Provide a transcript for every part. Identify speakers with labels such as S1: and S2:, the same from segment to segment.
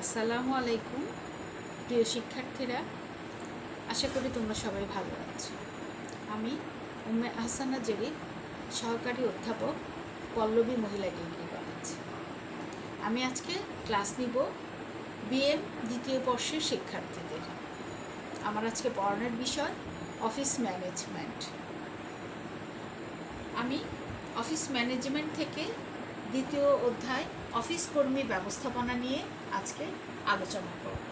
S1: আসসালামু আলাইকুম প্রিয় শিক্ষার্থীরা, আশা করি তোমরা সবাই ভালো আছো। আমি উম্মে আহসানা জেরিন, সহকারী অধ্যাপক, পল্লবী মহিলা ডিগ্রি কলেজ। আমি আজকে ক্লাস নিব বিএম দ্বিতীয় বর্ষের শিক্ষার্থীদের। আমার আজকে পড়ানোর বিষয় অফিস ম্যানেজমেন্ট। আমি অফিস ম্যানেজমেন্ট থেকে দ্বিতীয় অধ্যায় অফিস কর্মী ব্যবস্থাপনা নিয়ে আজকে আলোচনা করব।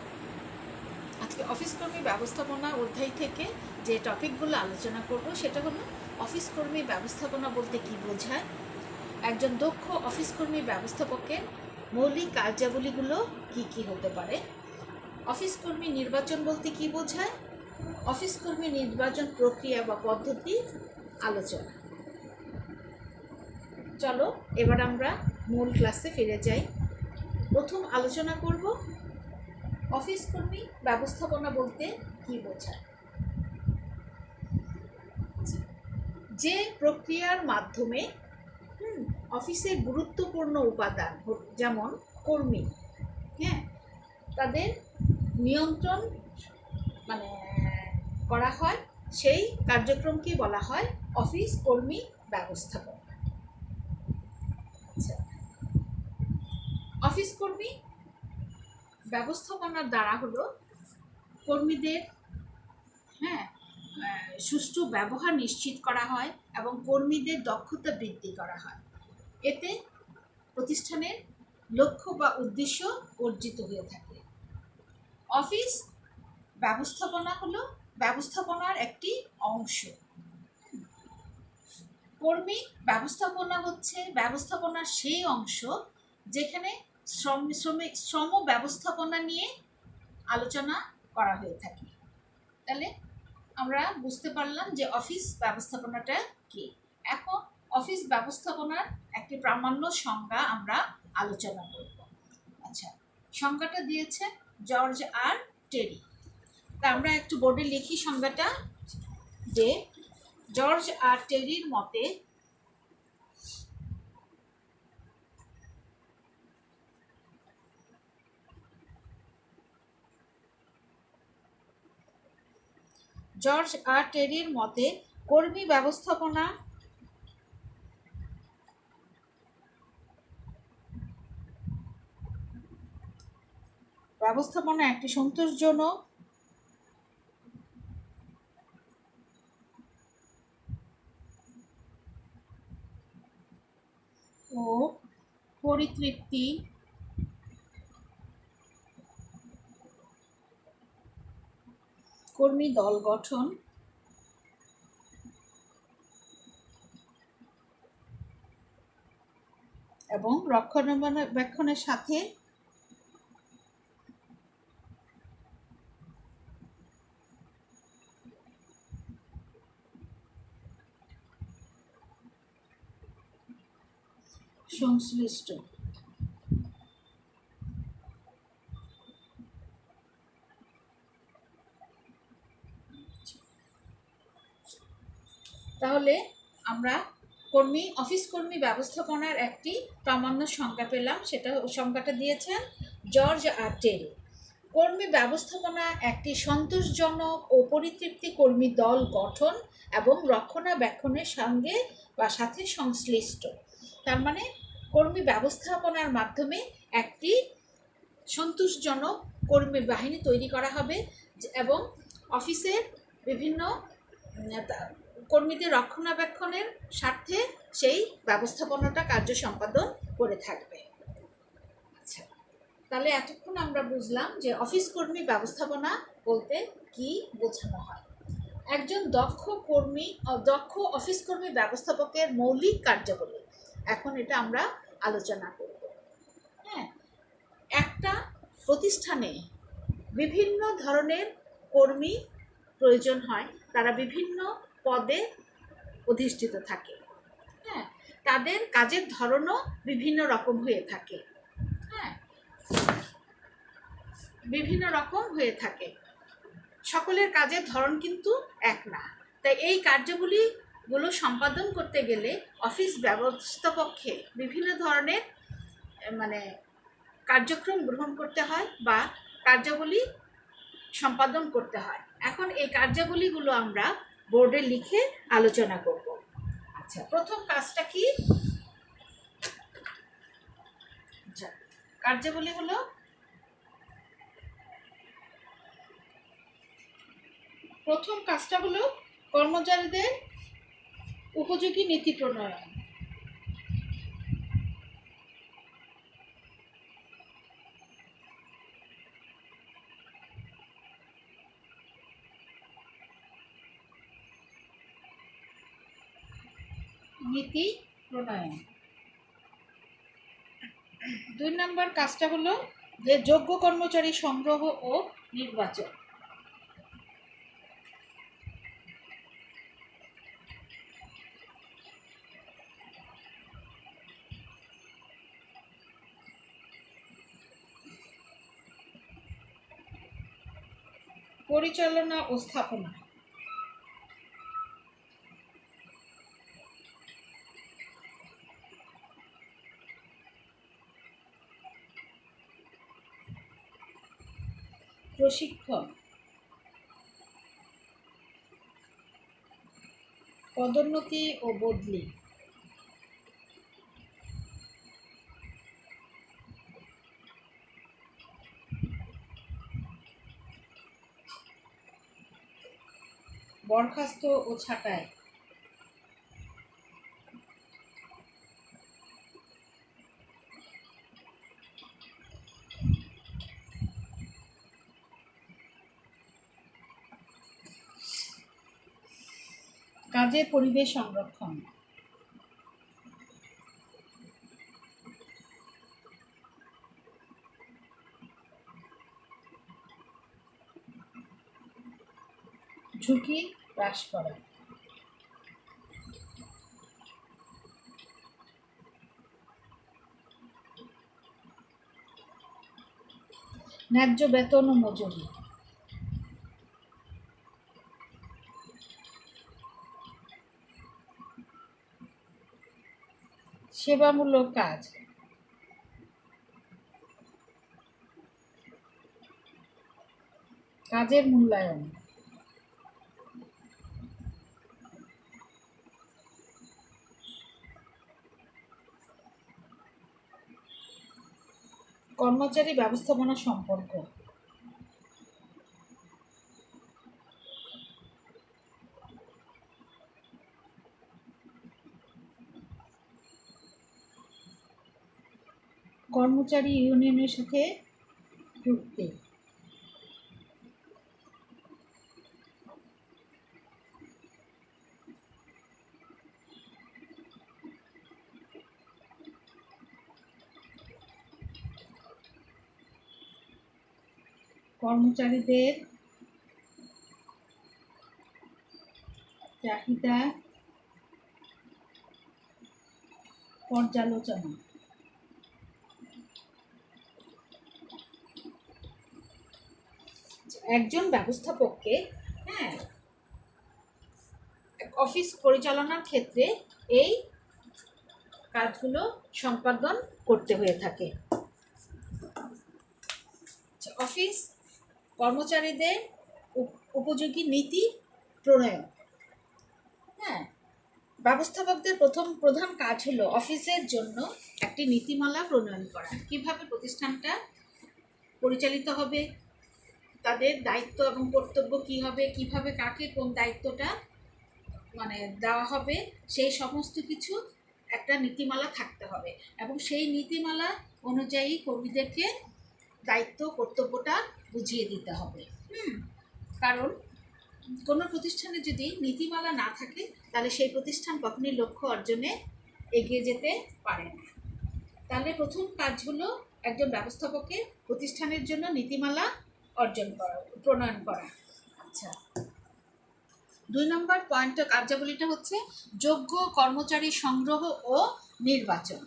S1: আজকে অফিস কর্মী ব্যবস্থাপনা অধ্যায় থেকে যে টপিকগুলো আলোচনা করব সেটা হলো অফিস কর্মী ব্যবস্থাপনা বলতে কী বোঝায়, একজন দক্ষ অফিস কর্মী ব্যবস্থাপকের মৌলিক কার্যাবলীগুলো কি কি হতে পারে, অফিস কর্মী নির্বাচন বলতে কী বোঝায়, অফিস কর্মী নির্বাচন প্রক্রিয়া বা পদ্ধতি আলোচনা। চলো এবার আমরা মূল ক্লাসে ফিরে যাই। প্রথম আলোচনা করব অফিস কর্মী ব্যবস্থাপনা বলতে কী বোঝায়। যে প্রক্রিয়ার মাধ্যমে অফিসের গুরুত্বপূর্ণ উপাদান যেমন কর্মী, তাদের নিয়ন্ত্রণ করা হয়, সেই কার্যক্রমকে বলা হয় অফিস কর্মী ব্যবস্থাপনা। অফিস কর্মী ব্যবস্থাপনার দ্বারা হলো কর্মীদের সুষ্ঠু ব্যবহার নিশ্চিত করা হয় এবং কর্মীদের দক্ষতা বৃদ্ধি করা হয়। এতে প্রতিষ্ঠানের লক্ষ্য বা উদ্দেশ্য অর্জিত হয়ে থাকে। অফিস ব্যবস্থাপনা হলো ব্যবস্থাপনার একটি অংশ। কর্মী ব্যবস্থাপনা হচ্ছে ব্যবস্থাপনার সেই অংশ যেখানে শ্রম ব্যবস্থাপনা নিয়ে আলোচনা করা হয়ে থাকে। তাহলে আমরা বুঝতে পারলাম যে অফিস ব্যবস্থাপনাটা কি। এখন অফিস ব্যবস্থাপনার একটি প্রামাণ্য সংজ্ঞা আমরা আলোচনা করব। আচ্ছা, সংজ্ঞাটা দিয়েছে জর্জ আর টেরি। তা আমরা একটু বোর্ডে লিখি সংজ্ঞাটা, যে জর্জ আর টেরির মতে কর্মী ব্যবস্থাপনা একটি সন্তোষজনক ও পরিতৃপ্তি কর্মী দল গঠন এবং রক্ষণাবেক্ষণের সাথে সংশ্লিষ্ট। তাহলে আমরা অফিস কর্মী ব্যবস্থাপনার একটি প্রামাণ্য সংজ্ঞা পেলাম, সংজ্ঞাটা দিয়েছেন জর্জ আর টেরি। কর্মী ব্যবস্থাপনা একটি সন্তোষজনক ও পরিতৃপ্তি কর্মী দল গঠন এবং রক্ষণাবেক্ষণের সঙ্গে বা সাথে সংশ্লিষ্ট। তার মানে কর্মী ব্যবস্থাপনার মাধ্যমে একটি সন্তোষজনক কর্মী বাহিনী তৈরি করা হবে এবং অফিসের বিভিন্ন কর্মীদের রক্ষণাবেক্ষণের স্বার্থে সেই ব্যবস্থাপনাটা কার্য সম্পাদন করে থাকবে। আচ্ছা, তাহলে এতক্ষণ আমরা বুঝলাম যে অফিস কর্মী ব্যবস্থাপনা বলতে কি বোঝানো হয়। একজন দক্ষ অফিস কর্মী ব্যবস্থাপকের মৌলিক কার্যাবলী, এখন এটা আমরা আলোচনা করব। একটা প্রতিষ্ঠানে বিভিন্ন ধরনের কর্মী প্রয়োজন হয়, তারা বিভিন্ন পদে অধিষ্ঠিত থাকে। তাদের কাজের ধরনও বিভিন্ন রকম হয়ে থাকে। সকলের কাজের ধরন কিন্তু এক না। তাই এই কার্যগুলো সম্পাদন করতে গেলে অফিস ব্যবস্থাপককে বিভিন্ন ধরনের কার্যক্রম গ্রহণ করতে হয় বা কার্যাবলী সম্পাদন করতে হয়। এখন এই কার্যাবলীগুলো আমরা বোর্ডে লিখে আলোচনা করব। আচ্ছা, প্রথম কাজটা কি? আচ্ছা, কার্যাবলী হলো প্রথম কাজটা হলো কর্মচারীদের উপযোগী নীতি প্রণয়ন। নীতি প্রণয়ন। 2 নম্বর কাজটা হলো যে যোগ্য কর্মচারী সংগ্রহ ও নির্বাচন। পরিচালনা ও স্থাপনা। প্রশিক্ষণ। পদোন্নতি ও বদলি। বরখাস্ত ও ছাঁটাই। কাজের পরিবেশ সংরক্ষণ। ঝুঁকি হ্রাস করা। ন্যায্য বেতন ও মজুরি। সেবামূলক কাজ। কাজের মূল্যায়ন। কর্মচারী ব্যবস্থাপনা সম্পর্ক। কর্মচারী ইউনিয়নের সাথে চুক্তি। কর্মচারীদের চাহিদা পর্যালোচনা। একজন ব্যবস্থাপককে অফিস পরিচালনার ক্ষেত্রে এই কাজগুলো সম্পাদন করতে হয়ে থাকে। অফিস কর্মচারীদের উপযোগী নীতি প্রণয়ন। ব্যবস্থাপকদের প্রধান কাজ হলো অফিসের জন্য একটি নীতিমালা প্রণয়ন করা। কিভাবে প্রতিষ্ঠানটা পরিচালিত হবে, তাদের দায়িত্ব এবং কর্তব্য কি হবে, কিভাবে কাকে কোন দায়িত্বটা দেওয়া হবে, সেই সমস্ত কিছু একটা নীতিমালা থাকতে হবে এবং সেই নীতিমালা অনুযায়ী কর্মীদেরকে দায়িত্ব কর্তব্যটা বুঝিয়ে দিতে হবে। কারণ কোনো প্রতিষ্ঠানে যদি নীতিমালা না থাকে তাহলে সেই প্রতিষ্ঠান কখনোই লক্ষ্য অর্জনে এগিয়ে যেতে পারে না। তাহলে প্রথম কাজ হলো একজন ব্যবস্থাপকের প্রতিষ্ঠানের জন্য নীতিমালা প্রণয়ন করা। আচ্ছা, 2 নম্বর পয়েন্ট কার্যাবলীটা হচ্ছে যোগ্য কর্মচারী সংগ্রহ ও নির্বাচন।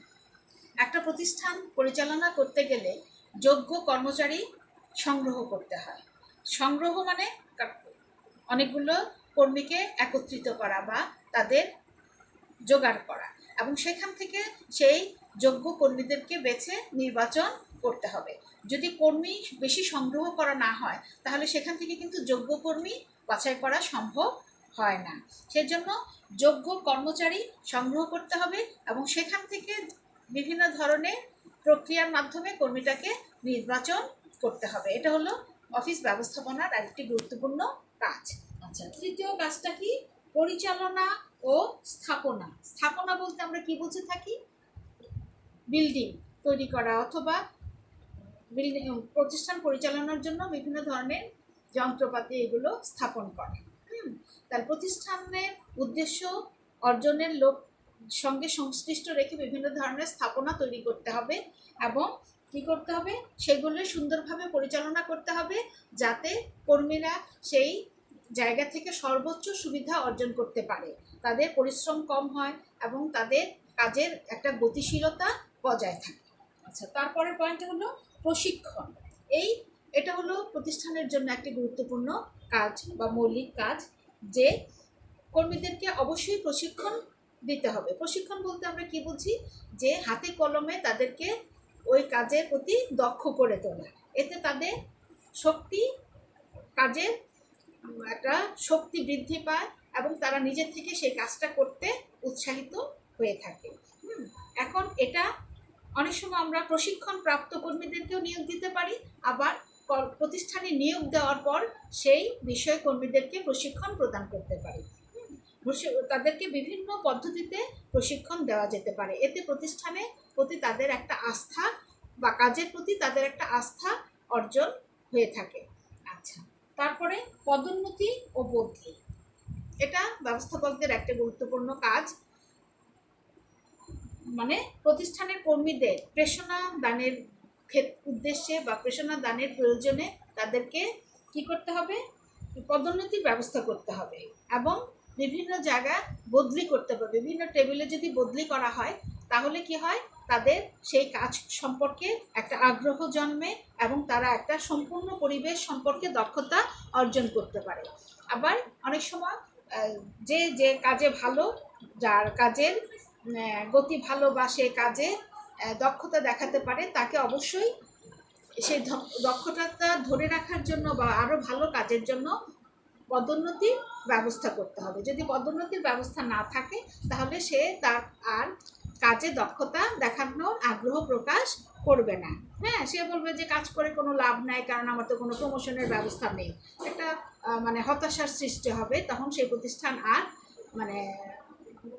S1: একটা প্রতিষ্ঠান পরিচালনা করতে গেলে যোগ্য কর্মচারী সংগ্রহ করতে হয়। সংগ্রহ মানে অনেকগুলো কর্মীকে একত্রিত করা বা তাদের জোগাড় করা এবং সেখান থেকে সেই যোগ্য কর্মীদেরকে বেছে নির্বাচন করতে হবে। যদি কর্মী বেশি সংগ্রহ করা না হয় তাহলে সেখান থেকে কিন্তু যোগ্য কর্মী বাছাই করা সম্ভব হয় না। সেজন্য যোগ্য কর্মচারী সংগ্রহ করতে হবে এবং সেখান থেকে বিভিন্ন ধরনের প্রক্রিয়ার মাধ্যমে কর্মীটাকে নির্বাচন করতে হবে। এটা হলো অফিস ব্যবস্থাপনার আরেকটি গুরুত্বপূর্ণ কাজ। আচ্ছা, তৃতীয় কাজটা কি? পরিচালনা ও স্থাপনা। স্থাপনা বলতে আমরা কি বুঝে থাকি? বিল্ডিং তৈরি করা অথবা বিল্ডিং প্রতিষ্ঠান পরিচালনার জন্য বিভিন্ন ধরনের যন্ত্রপাতি এগুলো স্থাপন করে। তার প্রতিষ্ঠানের উদ্দেশ্য অর্জনের সঙ্গে সংশ্লিষ্ট রেখে বিভিন্ন ধরনের স্থাপনা তৈরি করতে হবে এবং কী করতে হবে? সেগুলো সুন্দরভাবে পরিচালনা করতে হবে যাতে কর্মীরা সেই জায়গা থেকে সর্বোচ্চ সুবিধা অর্জন করতে পারে, তাদের পরিশ্রম কম হয় এবং তাদের কাজের একটা গতিশীলতা বজায় থাকে। আচ্ছা, তারপরের পয়েন্ট হলো প্রশিক্ষণ। এটা হলো প্রতিষ্ঠানের জন্য একটি গুরুত্বপূর্ণ কাজ বা মৌলিক কাজ, যে কর্মীদেরকে অবশ্যই প্রশিক্ষণ দিতে হবে। প্রশিক্ষণ বলতে আমরা কি বুঝি? যে হাতে কলমে তাদেরকে ওই কাজের প্রতি দক্ষ করে তোলা, এতে তাদের কাজের একটা শক্তি বৃদ্ধি পায় এবং তারা নিজের থেকে সেই কাজটা করতে উৎসাহিত হয়ে থাকে। এখন এটা অনেক সময় আমরা প্রশিক্ষণ প্রাপ্ত কর্মীদেরকেও নিয়োগ দিতে পারি, আবার প্রতিষ্ঠানে নিয়োগ দেওয়ার পর সেই বিষয় কর্মীদেরকে প্রশিক্ষণ প্রদান করতে পারি। তাদেরকে বিভিন্ন পদ্ধতিতে প্রশিক্ষণ দেওয়া যেতে পারে, এতে প্রতিষ্ঠানের প্রতি তাদের একটা আস্থা বা কাজের প্রতি তাদের একটা আস্থা অর্জন হয়ে থাকে। আচ্ছা, তারপরে পদোন্নতি ও বদলি। এটা ব্যবস্থাপকদের একটা গুরুত্বপূর্ণ কাজ। মানে প্রতিষ্ঠানের কর্মীদের প্রেরণা দানের উদ্দেশ্যে বা প্রেরণা দানের প্রয়োজনে তাদেরকে কি করতে হবে? পদোন্নতির ব্যবস্থা করতে হবে এবং বিভিন্ন জায়গায় বদলি করতে হবে। বিভিন্ন টেবিলে যদি বদলি করা হয় তাহলে কি হয়? তাদের সেই কাজ সম্পর্কে একটা আগ্রহ জন্মে এবং তারা একটা সম্পূর্ণ পরিবেশ সম্পর্কে দক্ষতা অর্জন করতে পারে। আবার অনেক সময় যে কাজে ভালো, যার কাজের গতি ভালো বা সে কাজে দক্ষতা দেখাতে পারে, তাকে অবশ্যই সেই দক্ষতাটা ধরে রাখার জন্য বা আরও ভালো কাজের জন্য পদোন্নতির ব্যবস্থা করতে হবে। যদি পদোন্নতির ব্যবস্থা না থাকে তাহলে সে তার আর কাজে দক্ষতা দেখানোর আগ্রহ প্রকাশ করবে না। সে বলবে যে কাজ করে কোনো লাভ নাই, কারণ আমার তো কোনো প্রমোশনের ব্যবস্থা নেই। একটা হতাশার সৃষ্টি হবে, তখন সেই প্রতিষ্ঠান আর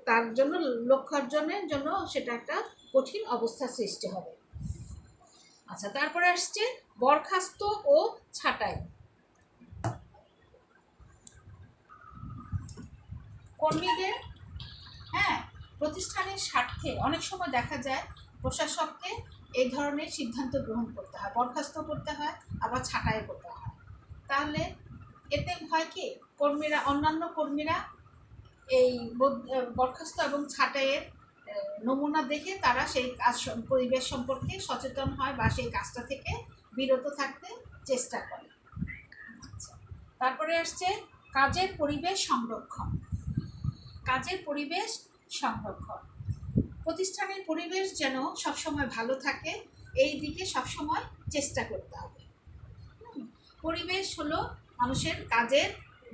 S1: তার জন্য লক্ষ্য অর্জনের জন্য সেটা একটা কঠিন অবস্থার সৃষ্টি হবে। আচ্ছা, তারপরে আসছে বরখাস্ত ও ছাঁটাই। কর্মীদের প্রতিষ্ঠানের স্বার্থে অনেক সময় দেখা যায় প্রশাসককে এই ধরনের সিদ্ধান্ত গ্রহণ করতে হয়, বরখাস্ত করতে হয়, আবার ছাঁটাই করতে হয়। তাহলে এতে হয় কি? অন্যান্য কর্মীরা এই বরখাস্ত এবং ছাঁটাইয়ের নমুনা দেখে তারা সেই কাজ পরিবেশ সম্পর্কে সচেতন হয় বা সেই কাজটা থেকে বিরত থাকতে চেষ্টা করে। তারপরে আসছে কাজের পরিবেশ সংরক্ষণ। কাজের পরিবেশ সংরক্ষণ, প্রতিষ্ঠানের পরিবেশ যেন সবসময় ভালো থাকে এই দিকে সবসময় চেষ্টা করতে হবে। পরিবেশ হলো মানুষের কাজের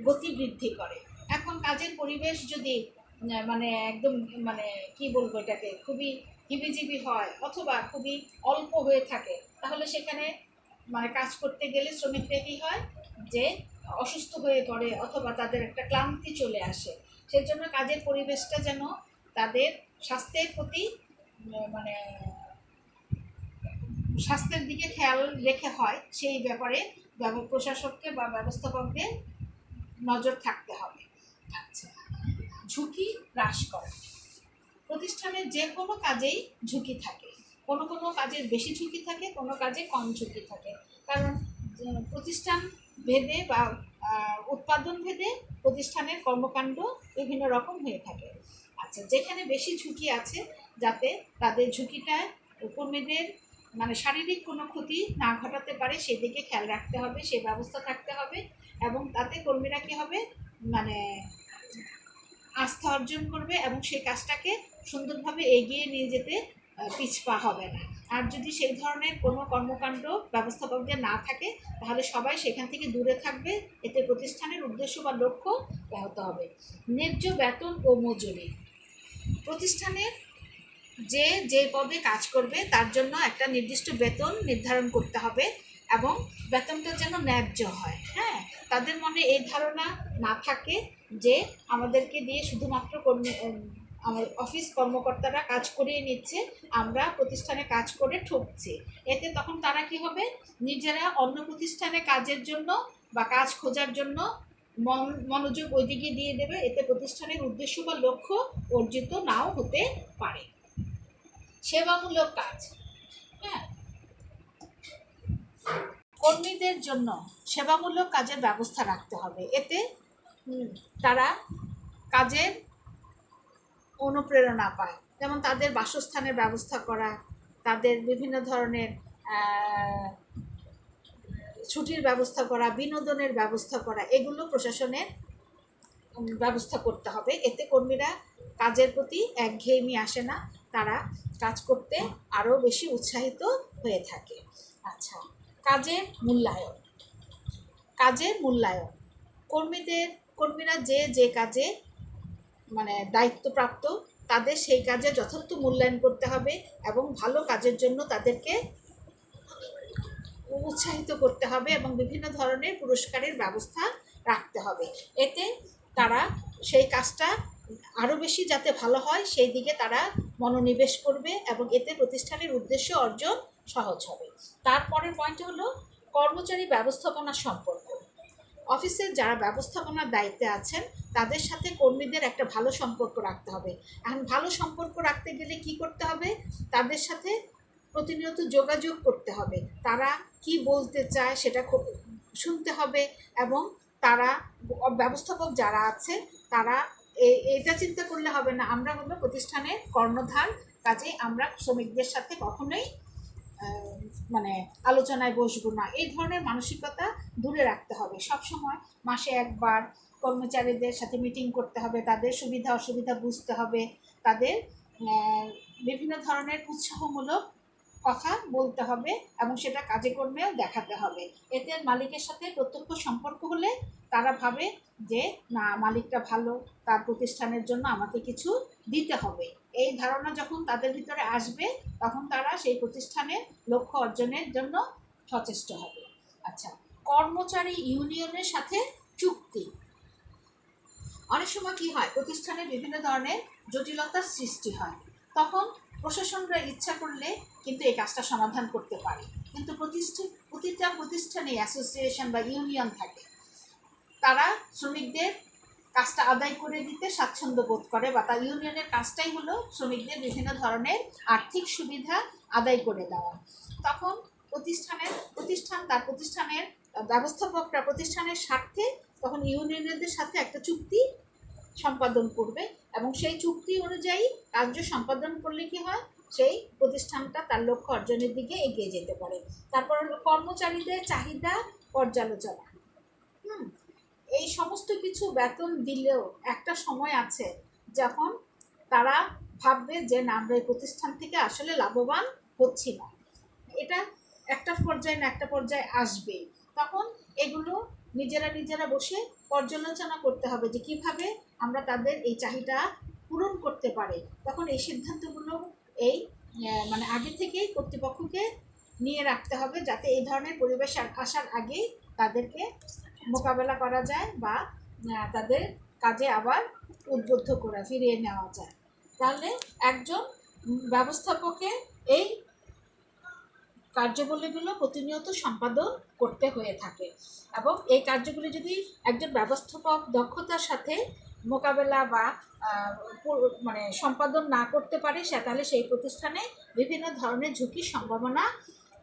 S1: গতি বৃদ্ধি করে। এখন কাজের পরিবেশ যদি একদম কি বলবো, এটাকে খুবই হিবিজিবি হয় অথবা খুবই অল্প হয়ে থাকে, তাহলে সেখানে কাজ করতে গেলে শ্রমিকরা কি হয়? যে অসুস্থ হয়ে পড়ে অথবা তাদের একটা ক্লান্তি চলে আসে। সেই জন্য কাজের পরিবেশটা যেন তাদের স্বাস্থ্যের প্রতি স্বাস্থ্যের দিকে খেয়াল রেখে হয়, সেই ব্যাপারে প্রশাসককে বা ব্যবস্থাপকদের নজর থাকতে হবে। আচ্ছা, ঝুঁকি হ্রাস করা। প্রতিষ্ঠানের যে কোনো কাজেই ঝুঁকি থাকে, কোনো কোনো কাজের বেশি ঝুঁকি থাকে, কোনো কাজে কম ঝুঁকি থাকে, কারণ প্রতিষ্ঠান ভেদে বা উৎপাদন ভেদে প্রতিষ্ঠানের কর্মকাণ্ড বিভিন্ন রকম হয়ে থাকে। আচ্ছা, যেখানে বেশি ঝুঁকি আছে যাতে তাদের ঝুঁকিটায় কর্মীদের শারীরিক কোনো ক্ষতি না ঘটাতে পারে সেদিকে খেয়াল রাখতে হবে, সে ব্যবস্থা থাকতে হবে এবং তাতে কর্মীরা কী হবে? আস্থা অর্জন করবে এবং সেই কাজটাকে সুন্দরভাবে এগিয়ে নিয়ে যেতে পিছপা হবে না। আর যদি সেই ধরনের কোনো কর্মকাণ্ড ব্যবস্থাপকদের না থাকে তাহলে সবাই সেখান থেকে দূরে থাকবে, এতে প্রতিষ্ঠানের উদ্দেশ্য বা লক্ষ্য ব্যাহত হবে। ন্যায্য বেতন ও মজুরি, প্রতিষ্ঠানের যে পদে কাজ করবে তার জন্য একটা নির্দিষ্ট বেতন নির্ধারণ করতে হবে এবং বেতনটা যেন ন্যায্য হয়। হ্যাঁ, তাদের মনে এই ধারণা না থাকে যে আমাদেরকে দিয়ে শুধুমাত্র আমার অফিস কর্মকর্তারা কাজ করিয়ে নিচ্ছে, আমরা প্রতিষ্ঠানে কাজ করে ঠকছি। এতে তখন তারা কি হবে, নিজেরা অন্য প্রতিষ্ঠানে কাজের জন্য বা কাজ খোঁজার জন্য মনোযোগ ওইদিকে দিয়ে দেবে, এতে প্রতিষ্ঠানের উদ্দেশ্য বা লক্ষ্য অর্জিত নাও হতে পারে। সেবামূলক কাজ, হ্যাঁ, কর্মীদের জন্য সেবামূলক কাজের ব্যবস্থা রাখতে হবে, এতে তারা কাজের অনুপ্রেরণা পায়। যেমন তাদের বাসস্থানের ব্যবস্থা করা, তাদের বিভিন্ন ধরনের ছুটির ব্যবস্থা করা, বিনোদনের ব্যবস্থা করা, এগুলো প্রশাসনের ব্যবস্থা করতে হবে। এতে কর্মীরা কাজের প্রতি একঘেয়েমি আসে না, তারা কাজ করতে আরও বেশি উৎসাহিত হয়ে থাকে। আচ্ছা, কাজের মূল্যায়ন, কর্মীরা যে কাজে দায়িত্বপ্রাপ্ত তাদের সেই কাজে যথার্থ মূল্যায়ন করতে হবে এবং ভালো কাজের জন্য তাদেরকে উৎসাহিত করতে হবে এবং বিভিন্ন ধরনের পুরস্কারের ব্যবস্থা রাখতে হবে। এতে তারা সেই কাজটা আরও বেশি যাতে ভালো হয় সেই দিকে তারা মনোনিবেশ করবে এবং এতে প্রতিষ্ঠানের উদ্দেশ্য অর্জন সহজ হবে। তারপরের পয়েন্ট হলো কর্মচারী ব্যবস্থাপনা সম্পর্ক। অফিসের যারা ব্যবস্থাপনার দায়িত্বে আছেন তাদের সাথে কর্মীদের একটা ভালো সম্পর্ক রাখতে হবে। এখন ভালো সম্পর্ক রাখতে গেলে কি করতে হবে, তাদের সাথে প্রতিনিয়ত যোগাযোগ করতে হবে, তারা কি বলতে চায় সেটা শুনতে হবে এবং তারা ব্যবস্থাপক যারা আছে তারা এটা চিন্তা করলে হবে না আমরা হলো প্রতিষ্ঠানের কর্ণধার, কাজে আমরা শ্রমিকদের সাথে কখনোই আলোচনায় বসবো না, এই ধরনের মানসিকতা দূরে রাখতে হবে। সবসময় মাসে একবার কর্মচারীদের সাথে মিটিং করতে হবে, তাদের সুবিধা অসুবিধা বুঝতে হবে, তাদের বিভিন্ন ধরনের উৎসাহমূলক কথা বলতে হবে এবং সেটা কাজে কর্মেও দেখাতে হবে। এতে মালিকের সাথে প্রত্যক্ষ সম্পর্ক হলে তারা ভাবে যে না, মালিকটা ভালো, তার প্রতিষ্ঠানের জন্য আমাকে কিছু দিতে হবে। এই ধারণা যখন তাদের ভিতরে আসবে তখন তারা সেই প্রতিষ্ঠানের লক্ষ্য অর্জনের জন্য সচেষ্ট হবে। আচ্ছা, কর্মচারী ইউনিয়নের সাথে চুক্তি। অনেক সময় কি হয়, প্রতিষ্ঠানে বিভিন্ন ধরনের জটিলতার সৃষ্টি হয়, তখন প্রশাসনরা ইচ্ছা করলে কিন্তু এই কাজটা সমাধান করতে পারে, কিন্তু প্রতিটা প্রতিষ্ঠানে অ্যাসোসিয়েশন বা ইউনিয়ন থাকে, তারা শ্রমিকদের কাজটা আদায় করে দিতে স্বাচ্ছন্দ্য বোধ করে বা তার ইউনিয়নের কাজটাই হলো শ্রমিকদের বিভিন্ন ধরনের আর্থিক সুবিধা আদায় করে দেওয়া। তখন প্রতিষ্ঠানের ব্যবস্থাপকরা প্রতিষ্ঠানের স্বার্থে তখন ইউনিয়নদের সাথে একটা চুক্তি সম্পাদন করবে এবং সেই চুক্তি অনুযায়ী কার্য সম্পাদন করলে কি হয়, সেই প্রতিষ্ঠানটা তার লক্ষ্য অর্জনের দিকে এগিয়ে যেতে পারে। তারপর হলো কর্মচারীদের চাহিদা পর্যালোচনা। এই সমস্ত কিছু বেতন দিলেও একটা সময় আছে যখন তারা ভাববে যে না, আমরা এই প্রতিষ্ঠান থেকে আসলে লাভবান হচ্ছি না, এটা একটা পর্যায়ে না একটা পর্যায়ে আসবেই। তখন এগুলো নিজেরা বসে পর্যালোচনা করতে হবে যে কিভাবে আমরা তাদের এই চাহিদা পূরণ করতে পারি। তখন এই সিদ্ধান্তগুলো এই আগে থেকেই কর্তৃপক্ষকে নিয়ে রাখতে হবে যাতে এই ধরনের পরিবেশ আসার আগেই তাদেরকে মোকাবেলা করা যায় বা তাদের কাজে আবার উদ্বুদ্ধ করে ফিরিয়ে নেওয়া যায়। তাহলে একজন ব্যবস্থাপকের এই কার্যগুলিগুলো প্রতিনিয়ত সম্পাদন করতে হয়ে থাকে এবং এই কার্যগুলি যদি একজন ব্যবস্থাপক দক্ষতার সাথে মোকাবেলা বা সম্পাদন না করতে পারে তাহলে সেই প্রতিষ্ঠানে বিভিন্ন ধরনের ঝুঁকির সম্ভাবনা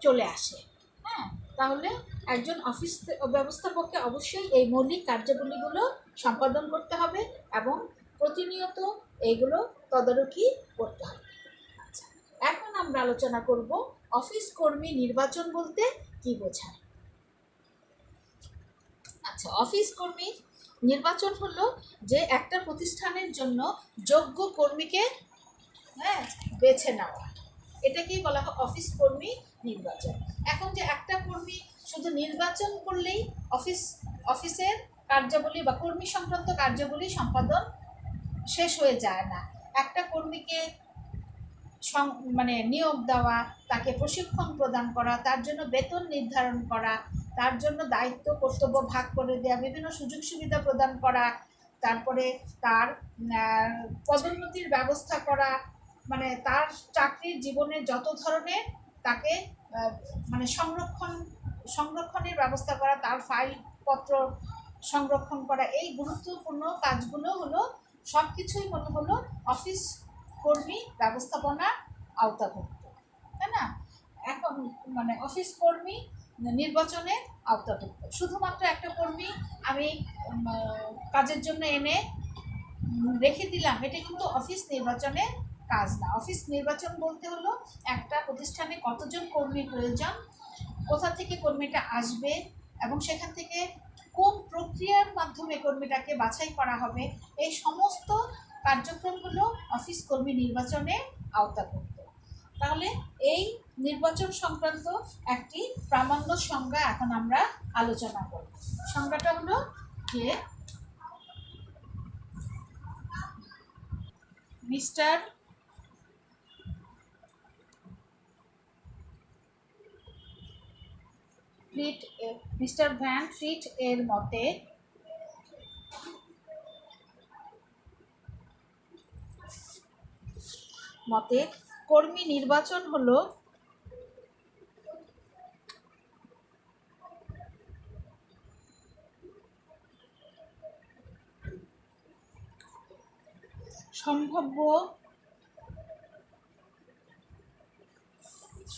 S1: চলে আসে। হ্যাঁ, তাহলে একজন অফিস ব্যবস্থাপককে অবশ্যই এই মৌলিক কার্যগুলিগুলো সম্পাদন করতে হবে এবং প্রতিনিয়ত এইগুলো তদারকি করতে হবে। আচ্ছা, এখন আমরা আলোচনা করব অফিস কর্মী নির্বাচন বলতে কি বোঝায়। আচ্ছা, অফিস কর্মী নির্বাচন হলো যে একটা প্রতিষ্ঠানের জন্য যোগ্য কর্মীকে বেছে নেওয়া। এটাকেই বলা হয় অফিস কর্মী নির্বাচন। এখন যে একটা কর্মী শুধু নির্বাচন করলেই অফিসের কার্যাবলী বা কর্মী সংক্রান্ত কার্যাবলী সম্পাদন শেষ হয়ে যায় না। একটা কর্মীকে মানে নিয়োগ দেওয়া, তাকে প্রশিক্ষণ প্রদান করা, তার জন্য বেতন নির্ধারণ করা, তার জন্য দায়িত্ব কর্তব্য ভাগ করে দেওয়া, বিভিন্ন সুযোগ সুবিধা প্রদান করা, তারপরে তার পদোন্নতির ব্যবস্থা করা, মানে তার চাকরির জীবনে যত ধরনের তাকে মানে সংরক্ষণের ব্যবস্থা করা, তার ফাইলপত্র সংরক্ষণ করা, এই গুরুত্বপূর্ণ কাজগুলো হলো সব কিছুই হলো অফিস কর্মী ব্যবস্থাপনার আওতাভুক্ত, তাই না? এখন মানে অফিস কর্মী নির্বাচনের আওতাভুক্ত। শুধুমাত্র একটা কর্মী আমি কাজের জন্য এনে রেখে দিলাম, এটা কিন্তু অফিস নির্বাচনের কাজ না। অফিস নির্বাচন বলতে হলো একটা প্রতিষ্ঠানে কতজন কর্মীর প্রয়োজন, কোথা থেকে কর্মীটা আসবে, এবং সেখান থেকে কোন প্রক্রিয়ার মাধ্যমে কর্মীটাকে বাছাই করা হবে, এই সমস্ত কার্যক্রমগুলো অফিস কর্মী নির্বাচনের আওতাভুক্ত। তাহলে এই নির্বাচন সংক্রান্ত একটি প্রামাণ্য সংজ্ঞা এখন আমরা আলোচনা করব। সংজ্ঞাটা হলো যে মিস্টার ভ্যান ফ্রিট এর মতে কর্মী নির্বাচন হলো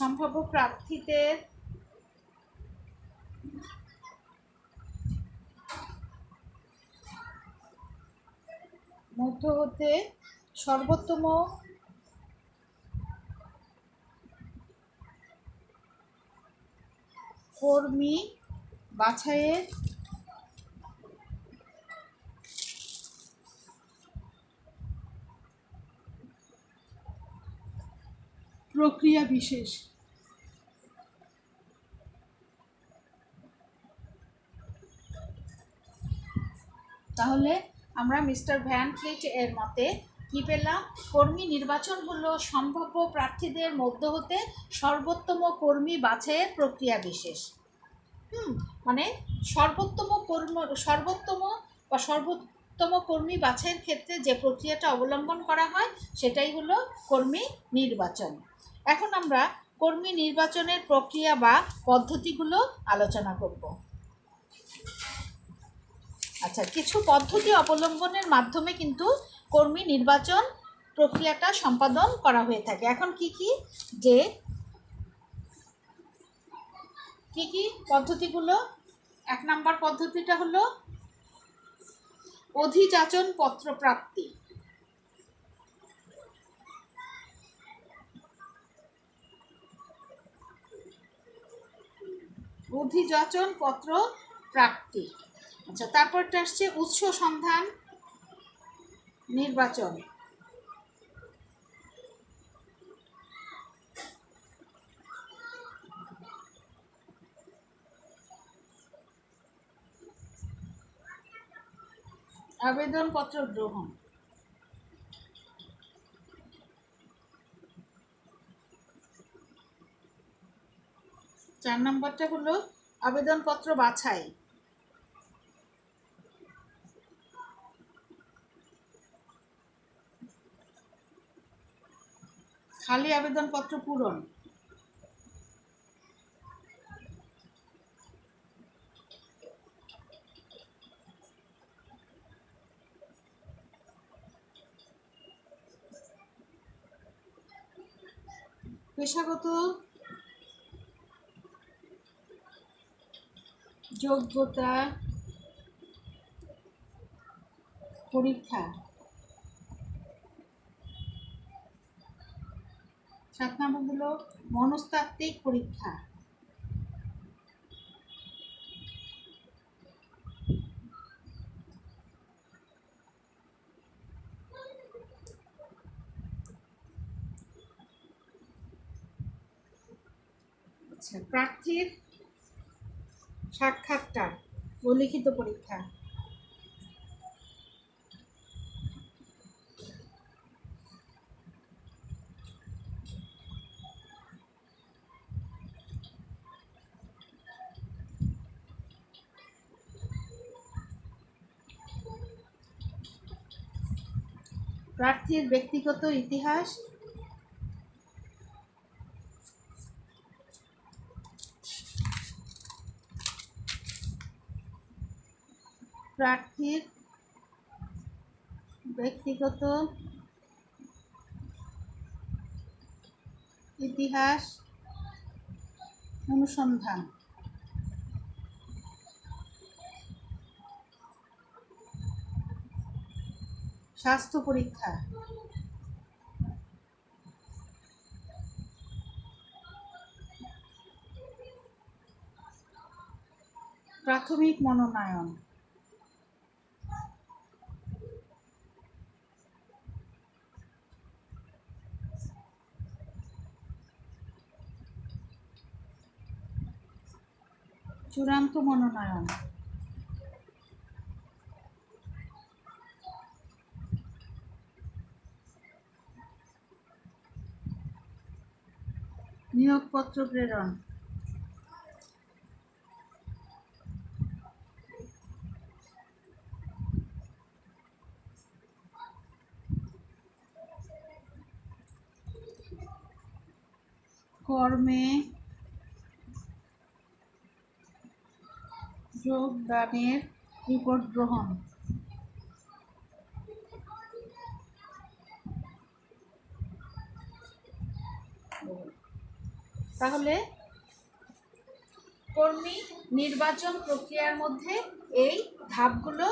S1: সম্ভাব্য প্রার্থীদের মধ্য হতে সর্বোত্তম কর্মী বাছাইয়ের প্রক্রিয়া বিশেষ। তাহলে আমরা মিস্টার ভ্যান ফ্লিট এর মতে কি পেলাম? কর্মী নির্বাচন হলো সম্ভাব্য প্রার্থীদের মধ্য হতে সর্বোত্তম কর্মী বাছাইয়ের প্রক্রিয়া বিশেষ। মানে সর্বোত্তম কর্মী বাছাইয়ের ক্ষেত্রে যে প্রক্রিয়াটা অবলম্বন করা হয় সেটাই হলো কর্মী নির্বাচন। এখন আমরা কর্মী নির্বাচনের প্রক্রিয়া বা পদ্ধতিগুলো আলোচনা করব। আচ্ছা, কিছু পদ্ধতি অবলম্বনের মাধ্যমে কিন্তু কর্মী নির্বাচন প্রক্রিয়াটা সম্পাদন করা হয়ে থাকে। এখন কি পদ্ধতিগুলো? 1 নম্বর পদ্ধতিটা হলো অধিযাচন পত্র প্রাপ্তি। অধিযাচন পত্র প্রাপ্তি। আচ্ছা, তারপরটা আসছে উৎস সন্ধান নির্বাচন। আবেদনপত্র গ্রহণ। 4 নম্বরটা হলো আবেদনপত্র বাছাই। খালি আবেদনপত্র পূরণ। পেশাগত যোগ্যতা পরীক্ষা। 7 নম্বর হলো মনস্তাত্ত্বিক পরীক্ষা। আচ্ছা, প্রার্থীর সাক্ষাৎকার ও লিখিত পরীক্ষা। প্রার্থীর ব্যক্তিগত ইতিহাস, প্রার্থীর ব্যক্তিগত ইতিহাস অনুসন্ধান, স্বাস্থ্য পরীক্ষা, প্রাথমিক মনোনয়ন, চূড়ান্ত মনোনয়ন, নিয়োগপত্র প্রেরণ, কর্মে যোগদানের রিপোর্ট গ্রহণ। তাহলে কর্মী নির্বাচন প্রক্রিয়ার মধ্যে এই ধাপগুলো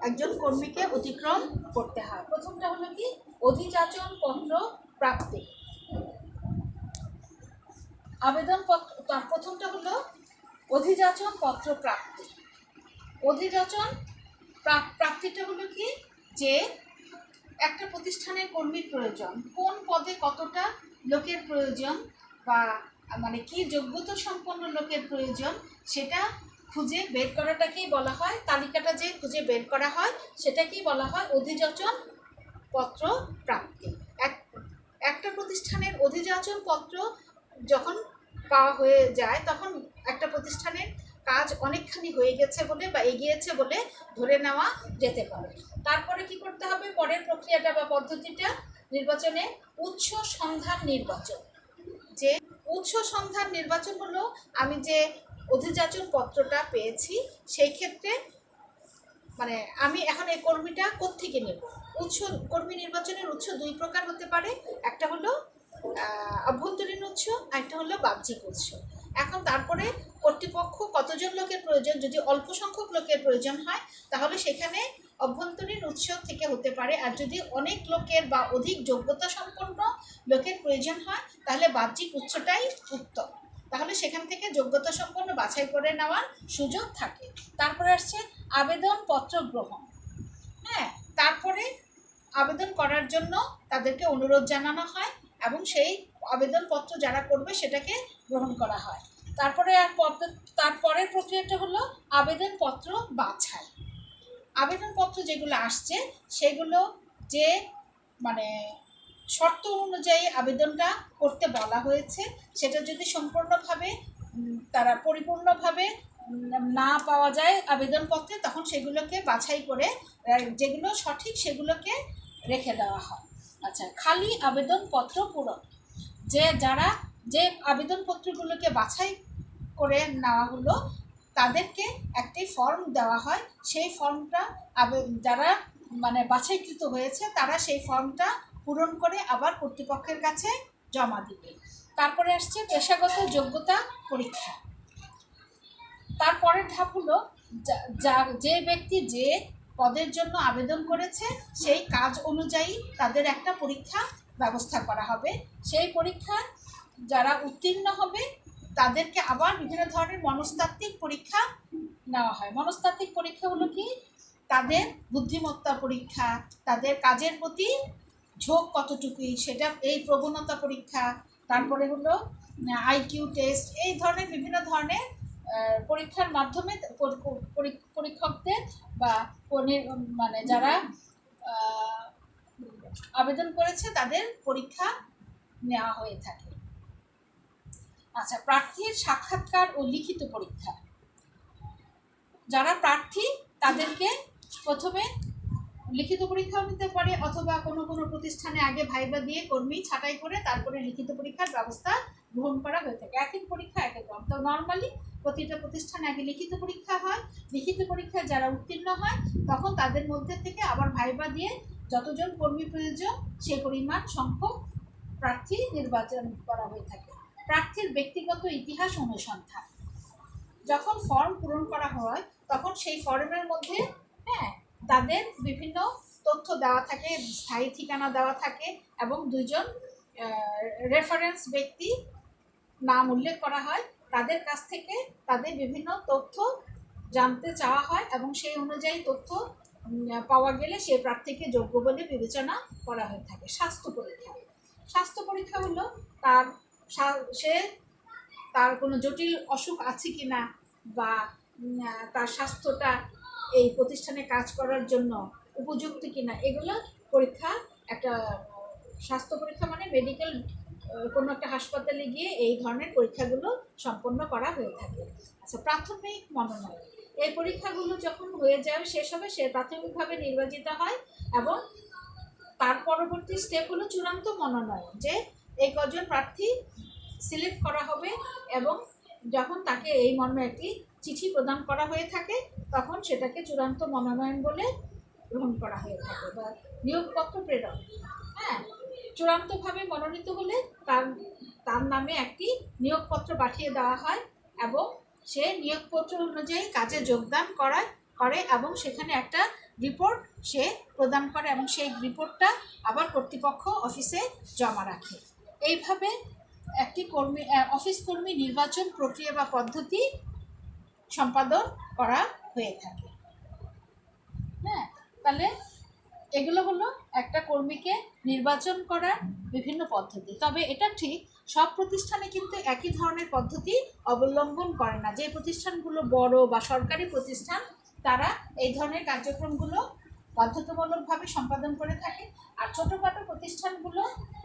S1: একজন কর্মীকে অতিক্রম করতে হয়। প্রথমটা হলো কি, অধিযাচন পত্র প্রাপ্তি। আবেদনপত্র, তার প্রথমটা হলো অধিযাচন পত্র প্রাপ্তি। অধিযাচন প্রাপ্তিটা হলো কি, যে একটা প্রতিষ্ঠানের কর্মীর প্রয়োজন, কোন পদে কতটা লোকের প্রয়োজন বা মানে কি যোগ্যতা সম্পন্ন লোকের প্রয়োজন, সেটা খুঁজে বের করাটাকেই বলা হয়, তালিকাটা যে খুঁজে বের করা হয় সেটাকেই বলা হয় অধিযাচন পত্র প্রাপ্তি। একটা প্রতিষ্ঠানের অধিযাচন পত্র যখন পাওয়া হয়ে যায়, তখন একটা প্রতিষ্ঠানের কাজ অনেকখানি হয়ে গেছে বলে বা এগিয়েছে বলে ধরে নেওয়া যেতে পারে। তারপরে কি করতে হবে, পরের প্রক্রিয়াটা বা পদ্ধতিটা নির্বাচনে উৎস সন্ধান নির্বাচন। যে উৎস সন্ধান নির্বাচন হলো, আমি যে অধিযাচন পত্রটা পেয়েছি সেই ক্ষেত্রে মানে আমি এখন এই কর্মীটা কোত্থেকে নেব। উৎস, কর্মী নির্বাচনের উৎস দুই প্রকার হতে পারে, একটা হলো অভ্যন্তরীণ উৎস, একটা হলো বাহ্যিক উৎস। এখন তারপরে কর্তৃপক্ষ কতজন লোকের প্রয়োজন, যদি অল্প সংখ্যক লোকের প্রয়োজন হয় তাহলে সেখানে অভ্যন্তরীণ উৎস থেকে হতে পারে, আর যদি অনেক লোকের বা অধিক যোগ্যতা সম্পন্ন লোকের প্রয়োজন হয় তাহলে বাহ্যিক উৎসটাই উত্তম। তাহলে সেখান থেকে যোগ্যতা সম্পন্ন বাছাই করে নেওয়ার সুযোগ থাকে। তারপরে আসছে আবেদনপত্র গ্রহণ। হ্যাঁ, তারপরে আবেদন করার জন্য তাদেরকে অনুরোধ জানানো হয় এবং সেই আবেদনপত্র যারা করবে সেটাকে গ্রহণ করা হয়। তারপরে তারপরের প্রক্রিয়াটা হলো আবেদনপত্র বাছাই। আবেদনপত্র যেগুলো আসছে সেগুলো যে মানে শর্ত অনুযায়ী আবেদনটা করতে বলা হয়েছে, সেটা যদি সম্পূর্ণভাবে তারা পরিপূর্ণভাবে না পাওয়া যায় আবেদনপত্রে, তখন সেগুলোকে বাছাই করে যেগুলো সঠিক সেগুলোকে রেখে দেওয়া হয়। আচ্ছা, খালি আবেদনপত্র পূরণ। যারা যে আবেদনপত্রগুলোকে বাছাই করে নেওয়া হলো তাদেরকে একটি ফর্ম দেওয়া হয়, সেই ফর্মটা যারা মানে বাছাইকৃত হয়েছে তারা সেই ফর্মটা পূরণ করে আবার কর্তৃপক্ষের কাছে জমা দিবে। তারপরে আসছে পেশাগত যোগ্যতা পরীক্ষা। তারপরের ধাপ হলো যে ব্যক্তি যে পদের জন্য আবেদন করেছে সেই কাজ অনুযায়ী তাদের একটা পরীক্ষা ব্যবস্থা করা হবে। সেই পরীক্ষায় যারা উত্তীর্ণ হবে তাদেরকে আবার বিভিন্ন ধরনের মনস্তাত্ত্বিক পরীক্ষা নেওয়া হয়। মনস্তাত্ত্বিক পরীক্ষা হলো কি, তাদের বুদ্ধিমত্তা পরীক্ষা, তাদের কাজের প্রতি ঝোঁক কতটুকুই সেটা, এই প্রবণতা পরীক্ষা, তারপরে হলো আইকিউ টেস্ট, এই ধরনের বিভিন্ন ধরনের পরীক্ষার মাধ্যমে পরীক্ষকদের বা মানে যারা আবেদন করেছে তাদের পরীক্ষা নেওয়া হয়ে থাকে। আচ্ছা, প্রার্থীর সাক্ষাৎকার ও লিখিত পরীক্ষা। যারা প্রার্থী তাদেরকে প্রথমে লিখিত পরীক্ষাও নিতে পারে, অথবা কোনো কোনো প্রতিষ্ঠানে আগে ভাইবা দিয়ে কর্মী ছাঁটাই করে তারপরে লিখিত পরীক্ষার ব্যবস্থা গ্রহণ করা হয়ে থাকে। এক এক পরীক্ষা এক এক রকম। তো নর্মালি প্রতিটা প্রতিষ্ঠানে আগে লিখিত পরীক্ষা হয়, লিখিত পরীক্ষায় যারা উত্তীর্ণ হয় তখন তাদের মধ্যে থেকে আবার ভাইবা দিয়ে যতজন কর্মী প্রয়োজন সেই পরিমাণ সংখ্যক প্রার্থী নির্বাচন করা হয়ে থাকে। প্রার্থীর ব্যক্তিগত ইতিহাস অনুসন্ধান, যখন ফর্ম পূরণ করা হয় তখন সেই ফর্মের মধ্যে তাদের বিভিন্ন তথ্য দেওয়া থাকে, স্থায়ী ঠিকানা দেওয়া থাকে এবং দুইজন রেফারেন্স ব্যক্তি নাম উল্লেখ করা হয়। তাদের কাছ থেকে তাদের বিভিন্ন তথ্য জানতে চাওয়া হয় এবং সেই অনুযায়ী তথ্য পাওয়া গেলে সেই প্রার্থীকে যোগ্য বলে বিবেচনা করা হয়ে থাকে। স্বাস্থ্য পরীক্ষা। স্বাস্থ্য পরীক্ষা হলো তার কোনো জটিল অসুখ আছে কিনা বা তার স্বাস্থ্যটা এই প্রতিষ্ঠানে কাজ করার জন্য উপযুক্ত কিনা, এগুলো পরীক্ষা। একটা স্বাস্থ্য পরীক্ষা মানে মেডিকেল কোনো একটা হাসপাতালে গিয়ে এই ধরনের পরীক্ষাগুলো সম্পন্ন করা হয়ে থাকে। আচ্ছা, প্রাথমিক মনোনয়ন। এই পরীক্ষাগুলো যখন হয়ে যাবে শেষ হবে, সে প্রাথমিকভাবে নির্বাচিত হয় এবং তার পরবর্তী স্টেপ হলো চূড়ান্ত মনোনয়ন, যে এই কজন প্রার্থী সিলেক্ট করা হবে এবং যখন তাকে এই মর্মে একটি চিঠি প্রদান করা হয়ে থাকে তখন সেটাকে চূড়ান্ত মনোনয়ন বলে গ্রহণ করা হয়ে থাকে বা নিয়োগপত্র প্রেরণ। চূড়ান্তভাবে মনোনীত হলে তার নামে একটি নিয়োগপত্র পাঠিয়ে দেওয়া হয় এবং সে নিয়োগপত্র অনুযায়ী কাজে যোগদান করে এবং সেখানে একটা রিপোর্ট সে প্রদান করে এবং সেই রিপোর্টটা আবার কর্তৃপক্ষ অফিসে জমা রাখে। এইভাবে একটি অফিস কর্মী নির্বাচন প্রক্রিয়া বা পদ্ধতি সম্পাদন করা হয়ে থাকে। তাহলে এগুলো হলো একটা কর্মীকে নির্বাচন করার বিভিন্ন পদ্ধতি। তবে এটা ঠিক সব প্রতিষ্ঠানে কিন্তু একই ধরনের পদ্ধতি অবলম্বন করে না। যে প্রতিষ্ঠানগুলো বড় বা সরকারি প্রতিষ্ঠান তারা এই ধরনের কার্যক্রমগুলো বাধ্যতামূলকভাবে সম্পাদন করে থাকে, আর ছোটোখাটো প্রতিষ্ঠানগুলো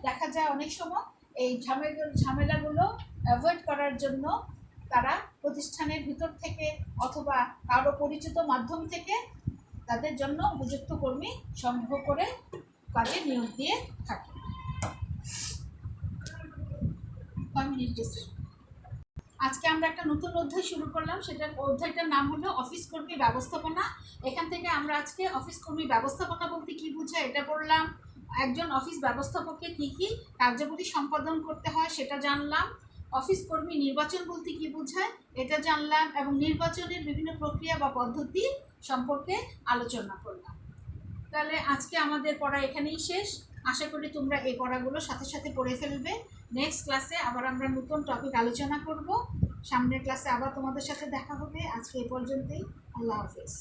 S1: দেখা যায় অনেক সময় এই ঝামেলাগুলো অ্যাভয়েড করার জন্য তারা প্রতিষ্ঠানের ভিতর থেকে অথবা কারো পরিচিত মাধ্যম থেকে তাদের জন্য উপযুক্ত কর্মী সংগ্রহ করে কাজে নিয়োগ দিয়ে থাকে। আজকে আমরা একটা নতুন অধ্যায় শুরু করলাম, সেটার অধ্যায়টার নাম হলো অফিস কর্মী ব্যবস্থাপনা। এখান থেকে আমরা আজকে অফিস কর্মী ব্যবস্থাপনা বলতে কি বোঝায় এটা পড়লাম। একজন অফিস ব্যবস্থাপককে কি কি কার্যাবলী সম্পাদন করতে হয় সেটা জানলাম। অফিস কর্মী নির্বাচন বলতে কি বোঝায় এটা জানলাম এবং নির্বাচনের বিভিন্ন প্রক্রিয়া বা পদ্ধতি সম্পর্কে আলোচনা করলাম। তাহলে আজকে আমাদের পড়া এখানেই শেষ। আশা করি তোমরা এই পড়াগুলো সাথে সাথে পড়ে ফেলবে। নেক্সট ক্লাসে আবার আমরা নতুন টপিক আলোচনা করব। সামনের ক্লাসে আবার তোমাদের সাথে দেখা হবে। আজকে এই পর্যন্তই। আল্লাহ হাফেজ।